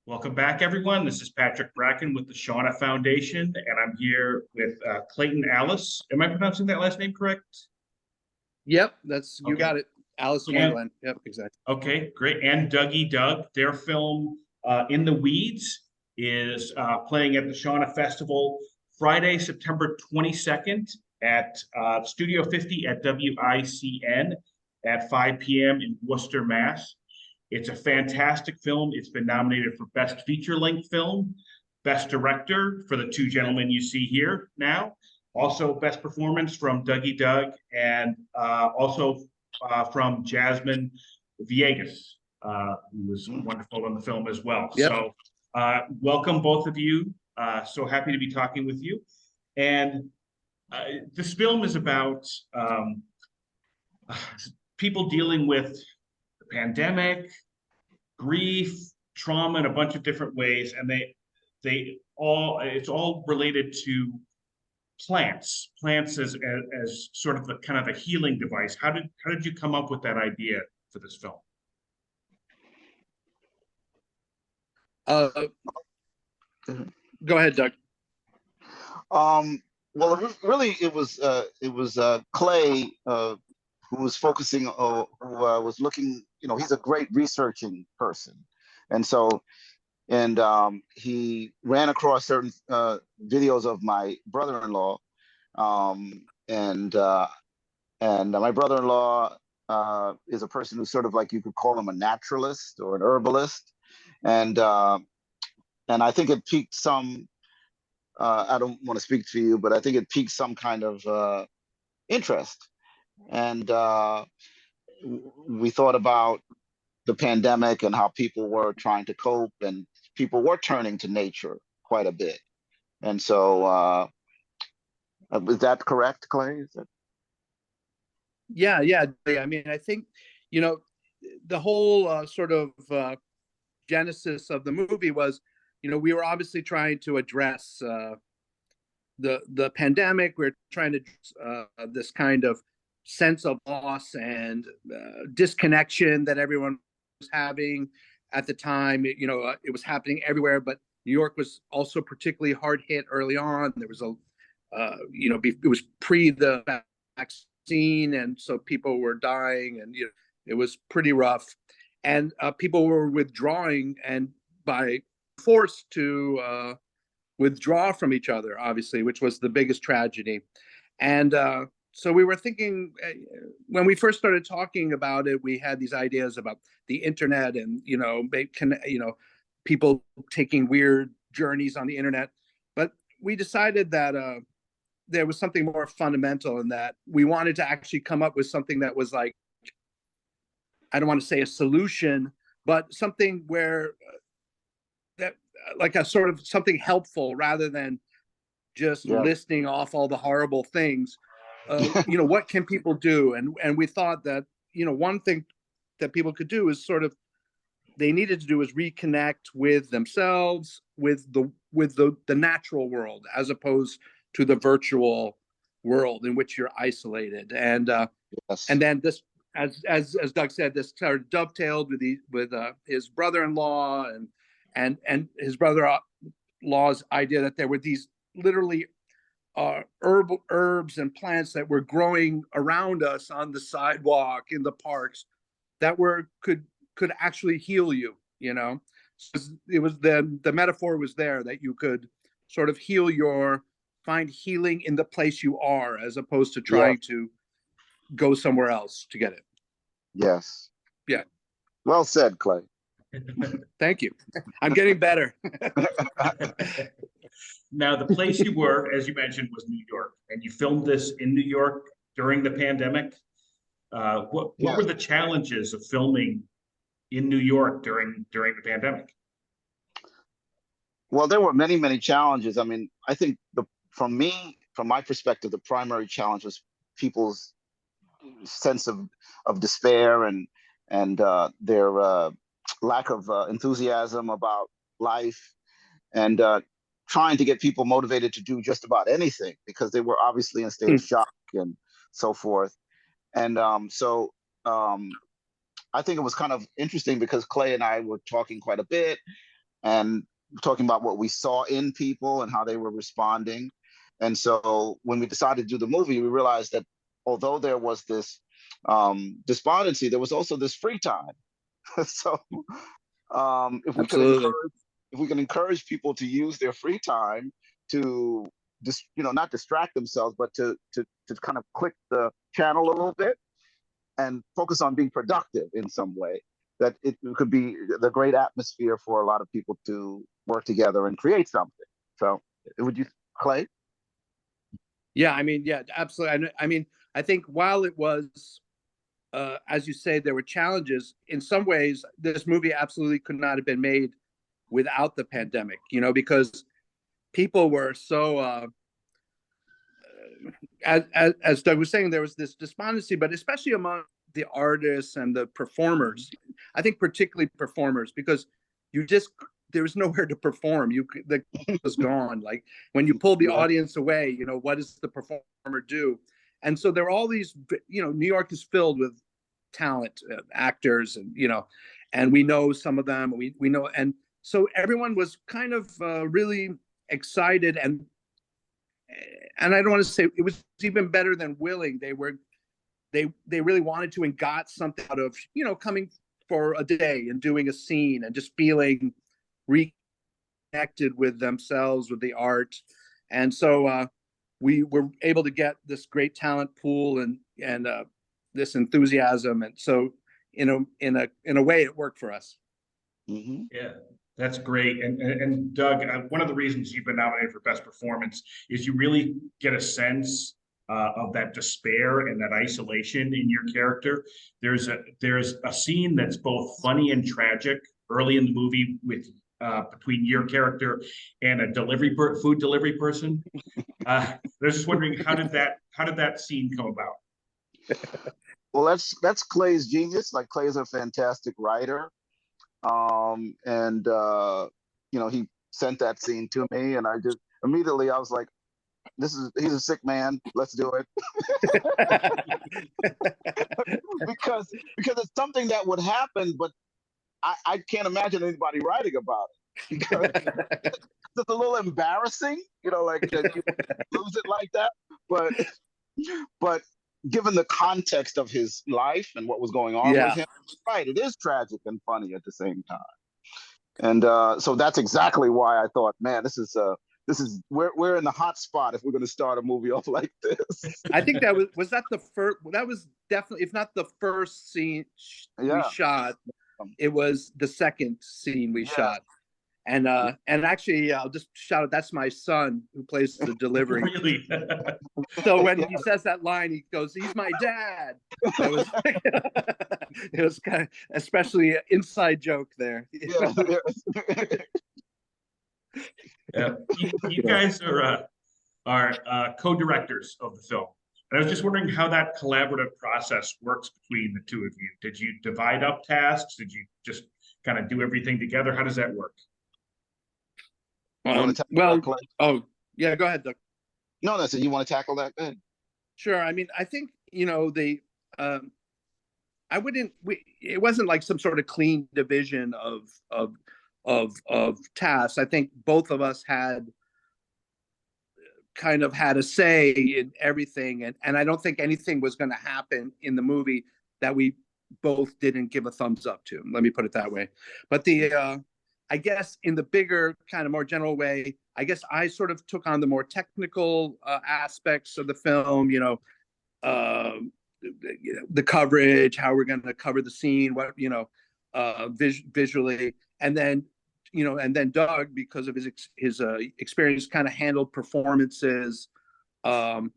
Welcome back, everyone. This is Patrick Bracken with the Shauna Foundation, and I'm here with Clayton Allis. Am I pronouncing that last name correct? Yep, that's you Okay. got it. Alice in Wonderland. Yep, exactly. Okay, great. And Dougie Doug, their film In the Weeds is playing at the Shauna Festival Friday, September 22nd at Studio 50 at WICN at 5 p.m. in Worcester, Mass. It's a fantastic film. It's been nominated for Best Feature-Length Film, Best Director for the two gentlemen you see here now. Also, Best Performance from Dougie Doug, and also from Jasmine Villegas, who was wonderful in the film as well. Yep. So welcome, both of you. So happy to be talking with you. And this film is about people dealing with the pandemic, grief, trauma in a bunch of different ways, and it's all related to plants as sort of the kind of a healing device. How did you come up with that idea for this film? Go ahead, Doug. Well, really, it was Clay who was focusing, who was looking. You know, he's a great researching person, and so, he ran across certain videos of my brother-in-law, and my brother-in-law is a person who's sort of like, you could call him a naturalist or an herbalist, and I think it piqued some. I don't want to speak to you, but I think it piqued some kind of interest, and we thought about the pandemic and how people were trying to cope, and people were turning to nature quite a bit. And so, is that correct, Clay? Yeah. I mean, I think, the whole sort of genesis of the movie was, we were obviously trying to address the pandemic. We're trying to this kind of sense of loss and disconnection that everyone was having at the time. It was happening everywhere, but New York was also particularly hard hit early on. There was it was pre the vaccine, and so people were dying, and it was pretty rough, and people were withdrawing, and by forced to withdraw from each other, obviously, which was the biggest tragedy. And so we were thinking, when we first started talking about it, we had these ideas about the internet and, people taking weird journeys on the internet. But we decided that there was something more fundamental in that. We wanted to actually come up with something that was like, I don't want to say a solution, but something where like a sort of something helpful rather than just listing off all the horrible things. What can people do? And we thought that, one thing that people could do is sort of, they needed to do is reconnect with themselves, with the natural world, as opposed to the virtual world in which you're isolated. And and then this, as Doug said, this sort of dovetailed with his brother-in-law and his brother-in-law's idea that there were these literally herbs and plants that were growing around us on the sidewalk, in the parks, that could actually heal you. So it was the metaphor was there that you could sort of find healing in the place you are, as opposed to trying to go somewhere else to get it. Yes. Yeah. Well said, Clay. Thank you. I'm getting better. Now, the place you were, as you mentioned, was New York, and you filmed this in New York during the pandemic. What were the challenges of filming in New York during the pandemic? Well, there were many, many challenges. I mean, I think from my perspective, the primary challenge was people's sense of despair and their lack of enthusiasm about life, and trying to get people motivated to do just about anything, because they were obviously in a state of shock and so forth. And so I think it was kind of interesting because Clay and I were talking quite a bit, and talking about what we saw in people and how they were responding. And so when we decided to do the movie, we realized that although there was this despondency, there was also this free time. So if we could Absolutely. encourage people to use their free time to just, not distract themselves, but to kind of click the channel a little bit and focus on being productive in some way, that it could be the great atmosphere for a lot of people to work together and create something. So would you, Clay? Yeah, I mean, yeah, absolutely. I mean, I think while it was, as you say, there were challenges, in some ways, this movie absolutely could not have been made without the pandemic, because people were so, as Doug was saying, there was this despondency, but especially among the artists and the performers. I think particularly performers, because there was nowhere to perform. The was gone. Like when you pull the audience away, what does the performer do? And so there are all these, New York is filled with talent, actors, and we know some of them. We know, and so everyone was kind of really excited, and I don't want to say it was even better than willing. They really wanted to and got something out of, coming for a day and doing a scene and just feeling reconnected with themselves, with the art. And so we were able to get this great talent pool and this enthusiasm. And so in a way it worked for us. Mm-hmm. Yeah, that's great. And Doug, one of the reasons you've been nominated for Best Performance is you really get a sense of that despair and that isolation in your character. There's a scene that's both funny and tragic early in the movie with between your character and a food delivery person. I was just wondering, how did that scene come about? Well, that's Clay's genius. Like, Clay is a fantastic writer. And he sent that scene to me, and I just immediately, I was like, he's a sick man, let's do it. because it's something that would happen, but I can't imagine anybody writing about it, because it's a little embarrassing, like that you lose it like that. But given the context of his life and what was going on with him, right, it is tragic and funny at the same time. And so that's exactly why I thought, man, this is we're in the hot spot if we're going to start a movie off like this. I think that was that the first. That was definitely, if not the first scene we shot, it was the second scene we shot. And actually, I'll just shout out, that's my son who plays the delivery. Really? So when he says that line, he goes, "He's my dad." It was kind of, especially an inside joke there. Yeah. You guys are co-directors of the film. And I was just wondering how that collaborative process works between the two of you. Did you divide up tasks? Did you just kind of do everything together? How does that work? Well, oh yeah, go ahead, Doug. No, that's it. You want to tackle that? Go ahead. Sure. I mean, I think it wasn't like some sort of clean division of tasks. I think both of us had a say in everything, and I don't think anything was going to happen in the movie that we both didn't give a thumbs up to. Let me put it that way. But I guess in the bigger, kind of more general way, I guess I sort of took on the more technical aspects of the film, the coverage, how we're going to cover the scene, what, visually. And then Doug, because of his experience, kind of handled performances, of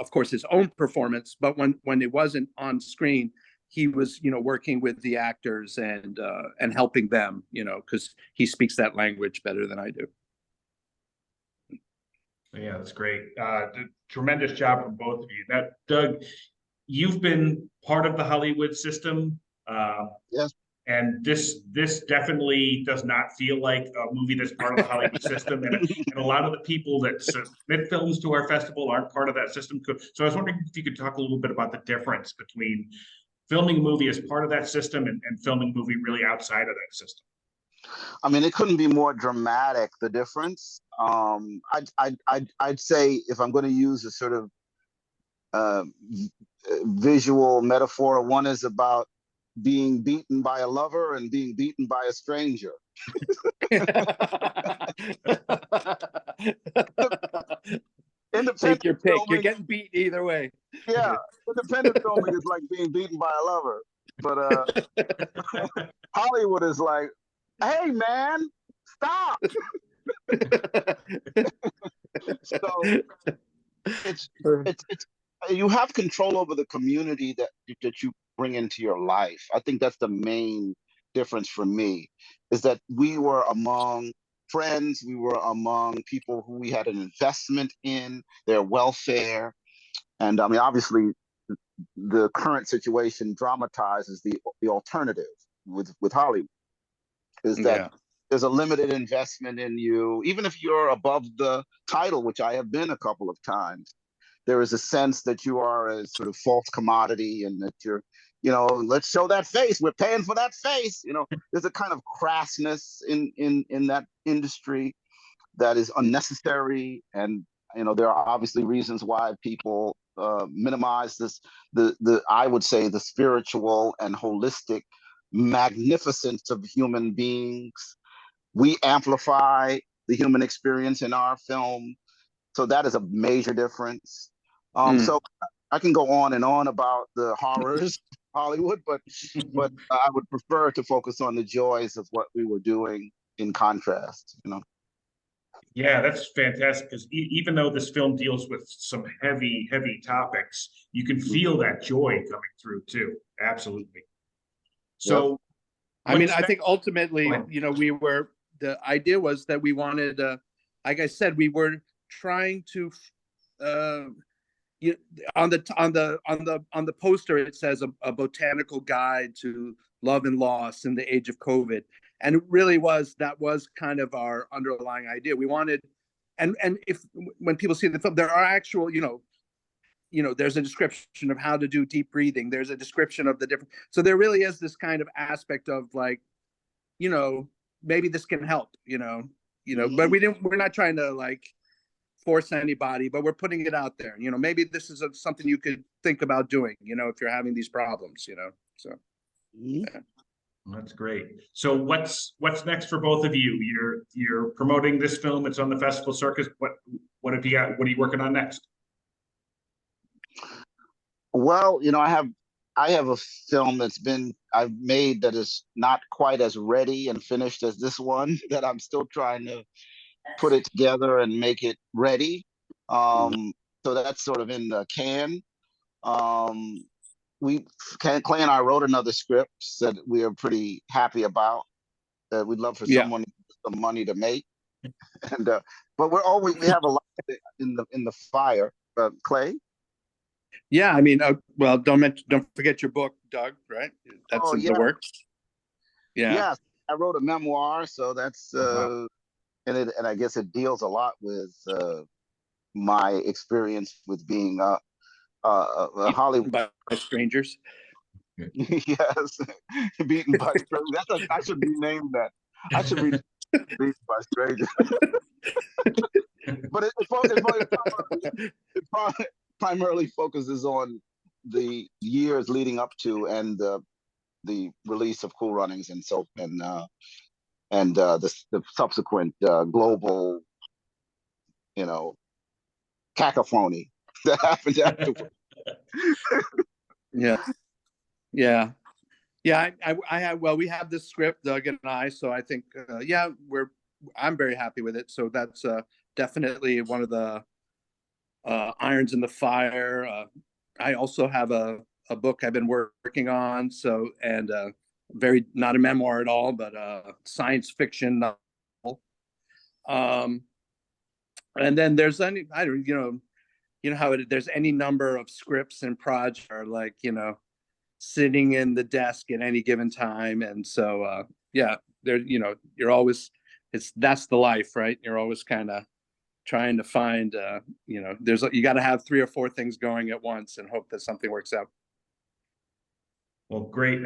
course, his own performance, but when it wasn't on screen, he was, working with the actors and helping them, because he speaks that language better than I do. Yeah, that's great. Tremendous job from both of you. Now, Doug, you've been part of the Hollywood system. Yes. And this definitely does not feel like a movie that's part of the Hollywood system. And a lot of the people that submit films to our festival aren't part of that system. So I was wondering if you could talk a little bit about the difference between filming a movie as part of that system and filming a movie really outside of that system. I mean, it couldn't be more dramatic, the difference. I'd say if I'm going to use a sort of uh, visual metaphor, one is about being beaten by a lover and being beaten by a stranger. Take Independent your pick. You're filming, getting beat either way. yeah, independent filming is like being beaten by a lover, but Hollywood is like, hey man, stop. So it's it's you have control over the community that you bring into your life. I think that's the main difference for me, is that we were among friends, we were among people who we had an investment in their welfare. And I mean, obviously, the current situation dramatizes the alternative with Hollywood, is that Yeah. there's a limited investment in you, even if you're above the title, which I have been a couple of times. There is a sense that you are a sort of false commodity, and that you're, let's show that face. We're paying for that face. There's a kind of crassness in that industry that is unnecessary. And there are obviously reasons why people minimize this, the I would say the spiritual and holistic magnificence of human beings. We amplify the human experience in our film, so that is a major difference. So I can go on and on about the horrors of Hollywood, but I would prefer to focus on the joys of what we were doing in contrast. Yeah, that's fantastic, because even though this film deals with some heavy, heavy topics, you can feel that joy coming through too. Absolutely. Yep. So I mean, what's I next? think ultimately, Go ahead. the idea was that we wanted, like I said, we were trying to, uh, you, on the poster, it says a botanical guide to love and loss in the age of COVID. And it really that was kind of our underlying idea. We wanted, and if, when people see the film, there are actual, there's a description of how to do deep breathing. There's a description of the different, so there really is this kind of aspect of like, maybe this can help, but we're not trying to like force anybody, but we're putting it out there. Maybe this is something you could think about doing, if you're having these problems, so. Mhm. Yeah. That's great. So what's next for both of you? You're promoting this film. It's on the festival circuit. What have you got? What are you working on next? Well, I have a film I've made that is not quite as ready and finished as this one, that I'm still trying to put it together and make it ready. So that's sort of in the can. Um, Clay and I wrote another script that we are pretty happy about, that we'd love for Yeah. someone to give some money to make. And but we have a lot in the fire. Clay. Yeah. I mean, well, don't forget your book, Doug, right? That's Oh in the yeah, works. Yeah. yes. I wrote a memoir, so that's Wow. and I guess it deals a lot with my experience with being a Hollywood. By strangers. Yes, beaten by strangers. I should rename that. I should rename it beaten by strangers. But it primarily focuses on the years leading up to and the release of Cool Runnings, and the subsequent global, you know, cacophony that happened afterwards. Yeah. Yeah. Yeah. I have, well, we have this script, Doug and I, so I think, yeah, I'm very happy with it. So that's definitely one of the irons in the fire. I also have a book I've been working on. So, and very, not a memoir at all, but science fiction novel. Um, and then there's I don't, how there's any number of scripts and projects are like, sitting in the desk at any given time. And so, yeah, there, you're always, that's the life, right? You're always kind of trying to find, you got to have 3 or 4 things going at once and hope that something works out. Well, great.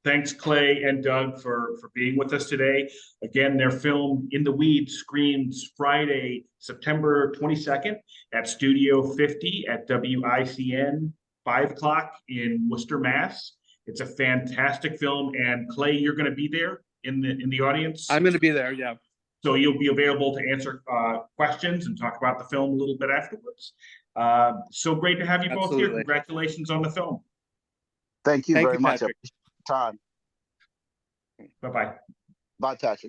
Thanks, Clay and Doug, for being with us today. Again, their film In the Weeds screens Friday, September 22nd at Studio 50 at WICN 5 o'clock in Worcester, Mass. It's a fantastic film, and Clay, you're going to be there in the audience. I'm going to be there. Yeah. So you'll be available to answer questions and talk about the film a little bit afterwards. So great to have you both here. Absolutely. Congratulations on the film. Thank you Thank very you, much. I Patrick. appreciate your time. Bye-bye. Bye, Patrick.